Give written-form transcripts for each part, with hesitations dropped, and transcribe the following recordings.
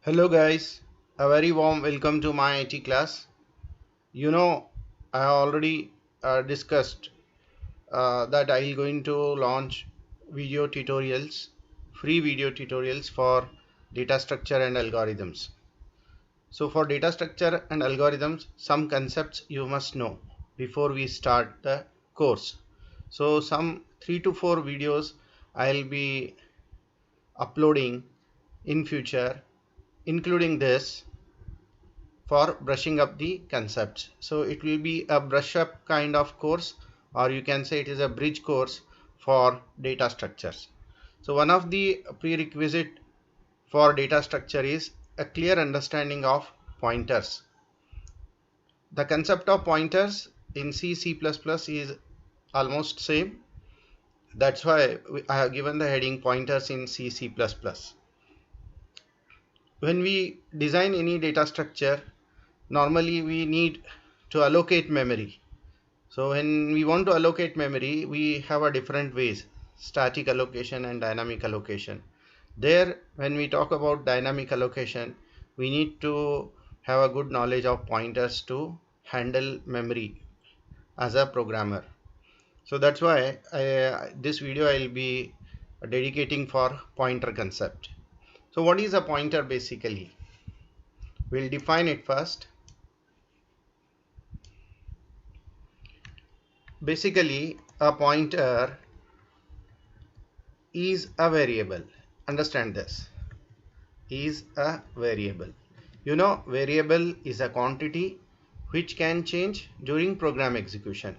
Hello guys, a very warm welcome to my IT class. I already discussed that I'm going to launch video tutorials, free video tutorials for data structure and algorithms. So for data structure and algorithms, some concepts you must know before we start the course. So some 3 to 4 videos I'll be uploading in future, including this for brushing up the concepts. So it will be a brush up kind of course, or you can say it is a bridge course for data structures. So one of the prerequisite for data structure is a clear understanding of pointers. The concept of pointers in C++ is almost same. That's why I have given the heading pointers in C++. When we design any data structure, normally we need to allocate memory. So when we want to allocate memory, we have a different ways: static allocation and dynamic allocation. There, when we talk about dynamic allocation, we need to have a good knowledge of pointers to handle memory as a programmer. So that's why this video I'll be dedicating for pointer concept. So what is a pointer basically? We'll define it first. Basically, a pointer is a variable. Understand this. Is a variable. Variable is a quantity which can change during program execution.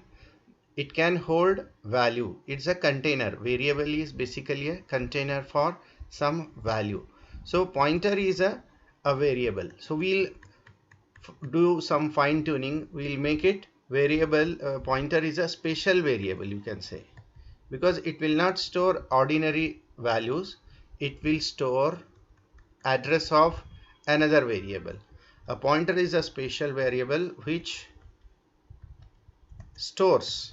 It can hold value. It's a container. Variable is basically a container for some value. So pointer is a variable. So we'll do some fine tuning. We'll make it variable. Pointer is a special variable, you can say, because it will not store ordinary values. It will store address of another variable. A pointer is a special variable which stores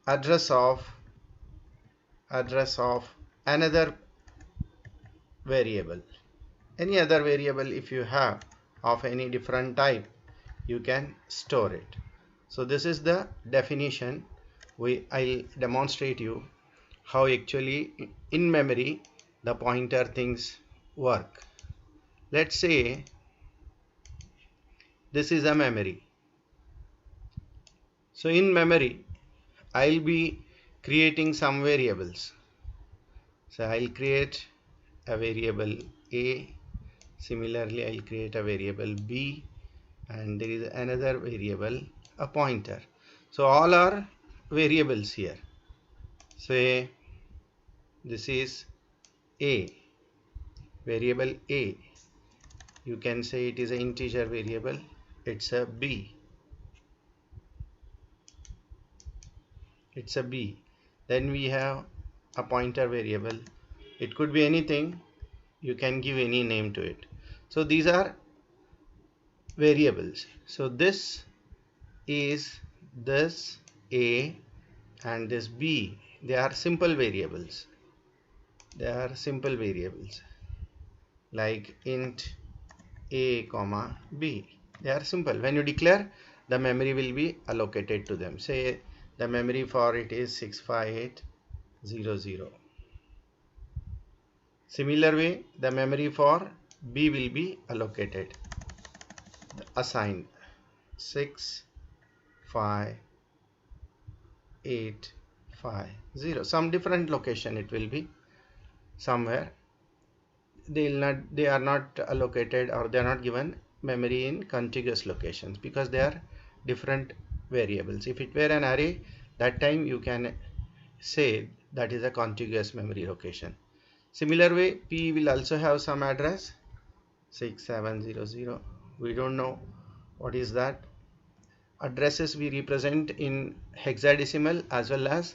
address of another variable. Any other variable, if you have of any different type, you can store it. So this is the definition. I'll demonstrate you how actually in memory the pointer things work. Let's say this is a memory. So in memory I'll be creating some variables. So I'll create a variable A. Similarly, I'll create a variable B, and there is another variable, a pointer. So all are variables here. Say this is A, variable A. You can say it is an integer variable. It's a B. It's a B. Then we have a pointer variable. It could be anything. You can give any name to it. So these are variables. So this is this A and this B. They are simple variables. They are simple variables like int A comma B. They are simple. When you declare, the memory will be allocated to them. Say the memory for it is 65800. Similar way, the memory for B will be allocated, assigned 65850. Some different location it will be somewhere. They are not allocated, or they are not given memory in contiguous locations because they are different variables. If it were an array, that time you can say that is a contiguous memory location. Similar way, P will also have some address 6700. We don't know what is that. Addresses we represent in hexadecimal as well as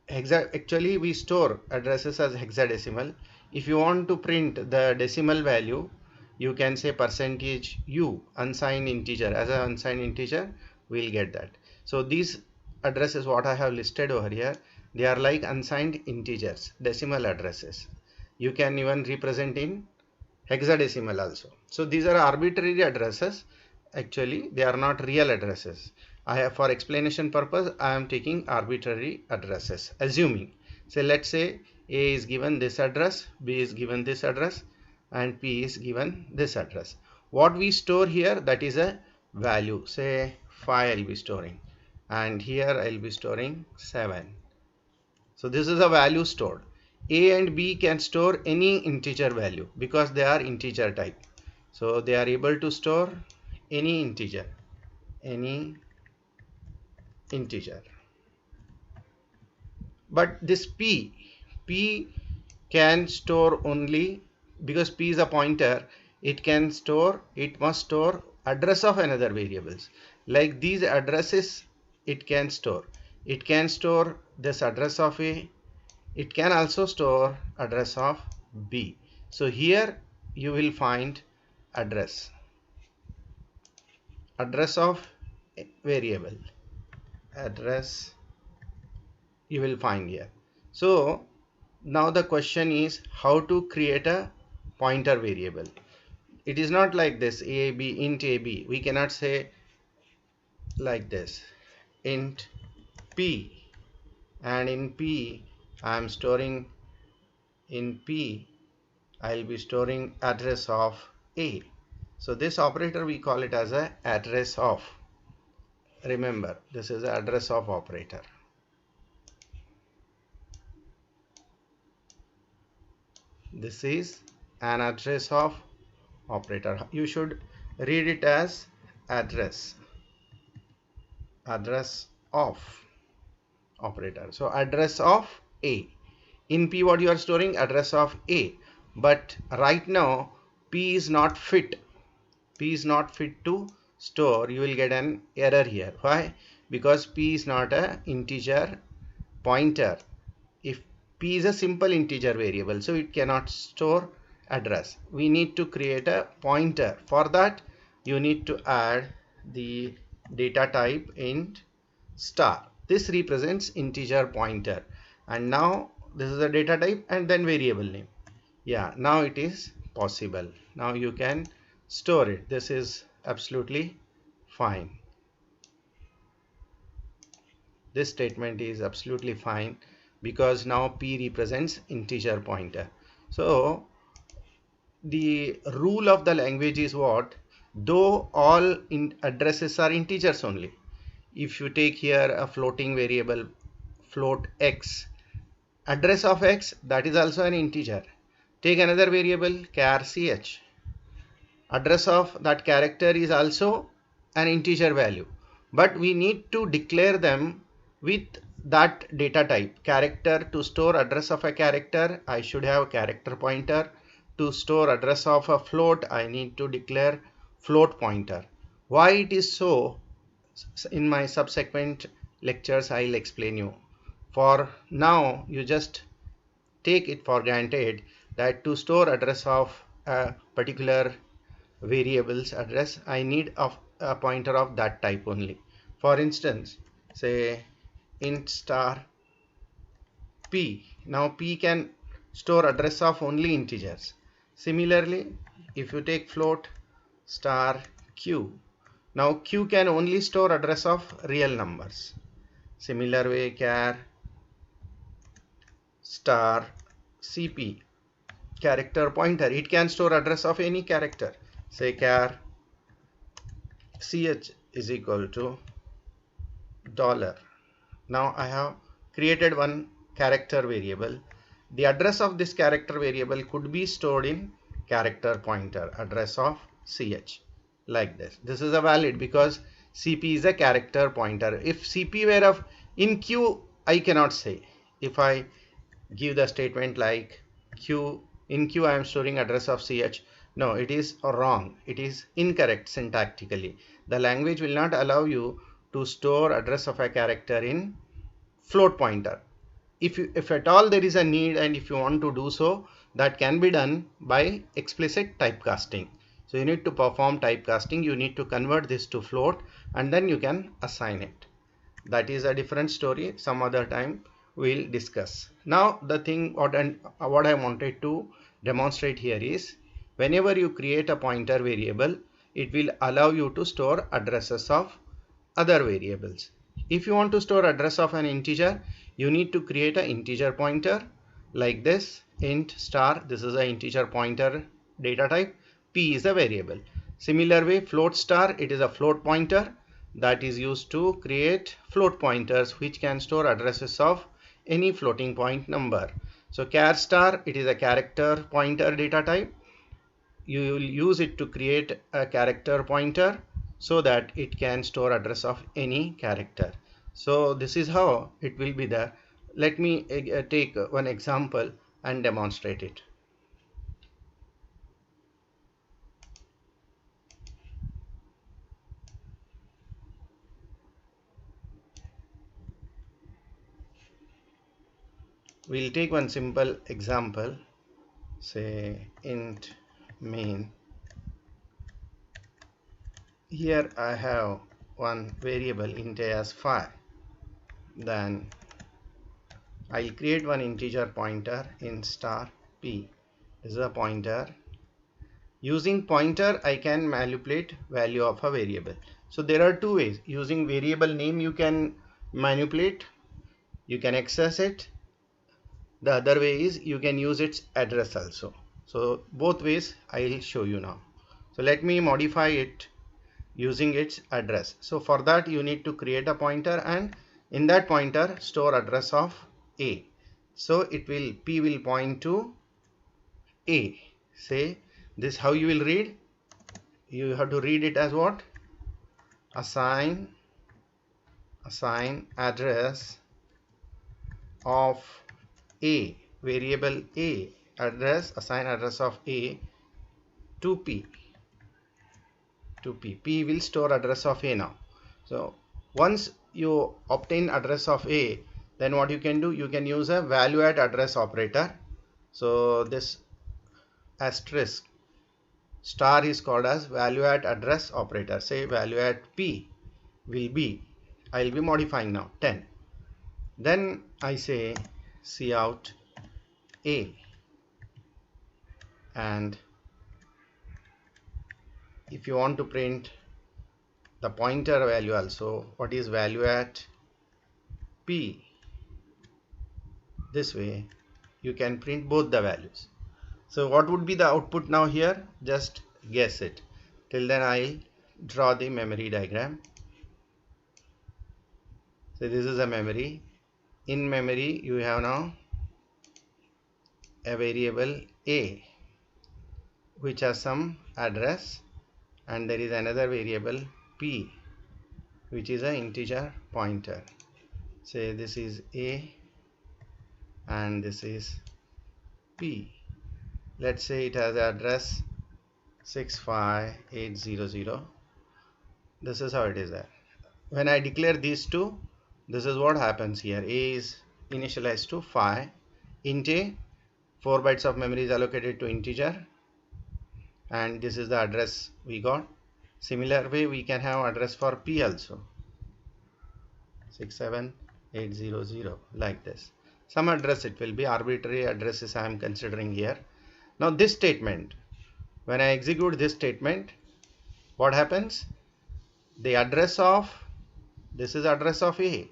actually we store addresses as hexadecimal. If you want to print the decimal value, you can say %u unsigned integer. As an unsigned integer, we'll get that. So these addresses what I have listed over here, they are like unsigned integers, decimal addresses. You can even represent in hexadecimal also. So these are arbitrary addresses. Actually, they are not real addresses. I have, for explanation purpose, I am taking arbitrary addresses, assuming. So let's say A is given this address, B is given this address, and P is given this address. What we store here, that is a value. Say 5 I'll be storing, and here I'll be storing 7. So this is a value stored. A and B can store any integer value because they are integer type. So they are able to store any integer, But this P can store only, because P is a pointer, it must store address of another variables. Like these addresses, it can store this address of A. It can also store address of B. So here you will find address of variable, address you will find here. So now the question is how to create a pointer variable. It is not like this int AB. We cannot say like this int P, and in P I am storing, in P I'll be storing address of A. So this operator we call it as a address of. Remember, this is the address of operator. This is an address of operator. You should read it as address of operator. So address of A. In P what you are storing? Address of A. But right now P is not fit. P is not fit to store. You will get an error here. Why? Because P is not a integer pointer. If P is a simple integer variable, so it cannot store address. We need to create a pointer. For that you need to add the data type int star. This represents integer pointer, and now this is the data type and then variable name. Yeah, now it is possible. Now you can store it. This is absolutely fine. This statement is absolutely fine because now P represents integer pointer. So the rule of the language is what? Though all addresses are integers only. If you take here a floating variable, float x, address of x, that is also an integer. Take another variable char ch, address of that character is also an integer value, but we need to declare them with that data type. Character, to store address of a character, I should have character pointer. To store address of a float, I need to declare float pointer. Why it is so, in my subsequent lectures I'll explain you. For now you just take it for granted that to store address of a particular variable's address, I need a pointer of that type only. For instance, say int star P. Now P can store address of only integers. Similarly, if you take float star Q, now Q can only store address of real numbers. Similar way, char star CP, character pointer, it can store address of any character. Say char ch is equal to $. Now I have created one character variable. The address of this character variable could be stored in character pointer, address of ch, like this. This is a valid because CP is a character pointer. If CP were of in Q, I cannot say. If I give the statement like in Q I am storing address of ch, no, it is wrong. It is incorrect syntactically. The language will not allow you to store address of a character in float pointer. If at all there is a need and if you want to do so, that can be done by explicit typecasting. So you need to perform typecasting. You need to convert this to float and then you can assign it. That is a different story. Some other time we'll discuss. Now the thing what I wanted to demonstrate here is, whenever you create a pointer variable, it will allow you to store addresses of other variables. If you want to store address of an integer, you need to create an integer pointer like this, int star. This is an integer pointer data type. P is a variable. Similar way, float star, it is a float pointer that is used to create float pointers which can store addresses of any floating point number. So char star, it is a character pointer data type. You will use it to create a character pointer so that it can store address of any character. So this is how it will be there. Let me take one example and demonstrate it. We'll take one simple example, say int main. Here I have one variable int as 5. Then I'll create one integer pointer in star p. This is a pointer. Using pointer, I can manipulate value of a variable. So there are two ways. Using variable name, you can manipulate, you can access it. The other way is you can use its address also. So both ways I'll show you now. So let me modify it using its address. So for that you need to create a pointer, and in that pointer store address of a. So it will, p will point to a. Say this, how you will read? You have to read it as what? Assign address of a, variable a, assign address of a to p. P will store address of a now. So once you obtain address of a, then what you can do, you can use a value at address operator. So this asterisk star is called as value at address operator. Say value at p will be, I will be modifying now 10. Then I say cout a, and if you want to print the pointer value also, what is value at p, this way you can print both the values. So what would be the output now here? Just guess it. Till then I'll draw the memory diagram. So this is a memory. In memory you have now a variable a which has some address, and there is another variable p which is an integer pointer. Say this is a and this is p. Let's say it has address 65800. This is how it is there. When I declare these two, this is what happens here. A is initialized to 5. Int a, 4 bytes of memory is allocated to integer, and this is the address we got. Similar way we can have address for p also, 67800, like this. Some address, it will be arbitrary addresses I am considering here. Now this statement, when I execute this statement, what happens? The address of, this is address of a,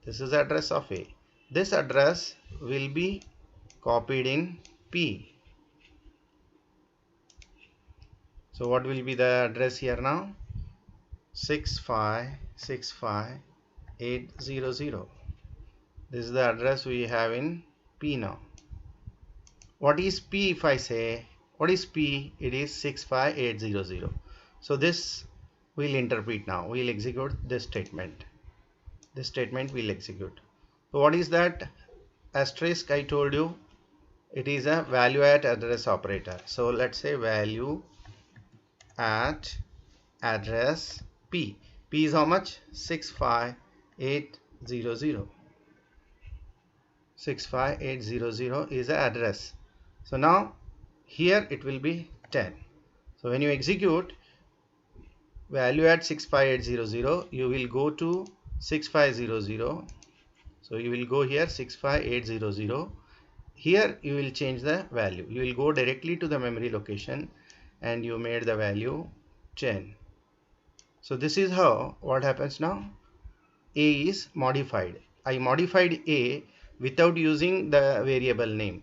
this is address of a, this address will be copied in p. So what will be the address here now? 6565800. This is the address we have in p now. What is p? If I say what is p, it is 65800. So this we'll interpret now. We'll execute this statement. This statement will execute. So what is that asterisk? I told you it is a value at address operator. So let's say value at address p. P is how much? 65800. 65800 is the address. So now here it will be 10. So when you execute value at 65800, you will go to 6500. So So you will go here 65800. Here you will change the value. You will go directly to the memory location and you made the value 10. So this is how what happens now. A is modified. I modified A without using the variable name.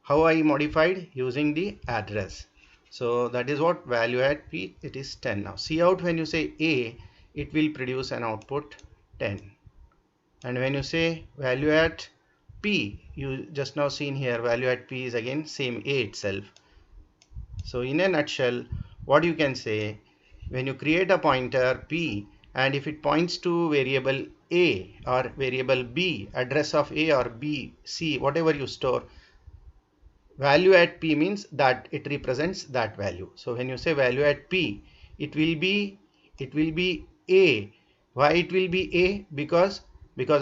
How I modified? Using the address. So that is what value at P, it is 10 now. See out, when you say A, it will produce an output 10. And when you say value at P, you just now seen here value at P is again same A itself. So in a nutshell, what you can say, when you create a pointer P and if it points to variable A or variable B, address of A or B, C, whatever you store, value at P means that it represents that value. So when you say value at P, it will be A. Why it will be A? Because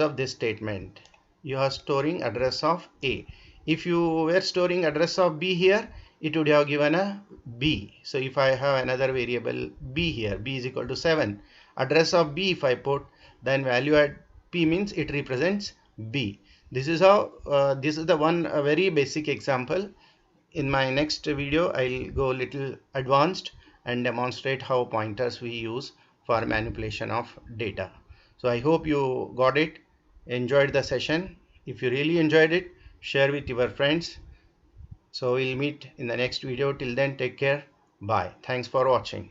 of this statement. You are storing address of A. If you were storing address of B here, it would have given a B. So if I have another variable B here, B is equal to 7. Address of B if I put, then value at P means it represents B. This is how, this is the one very basic example. In my next video, I'll go a little advanced and demonstrate how pointers we use for manipulation of data. So I hope you got it, enjoyed the session. If you really enjoyed it, share with your friends. So we'll meet in the next video. Till then, take care. Bye. Thanks for watching.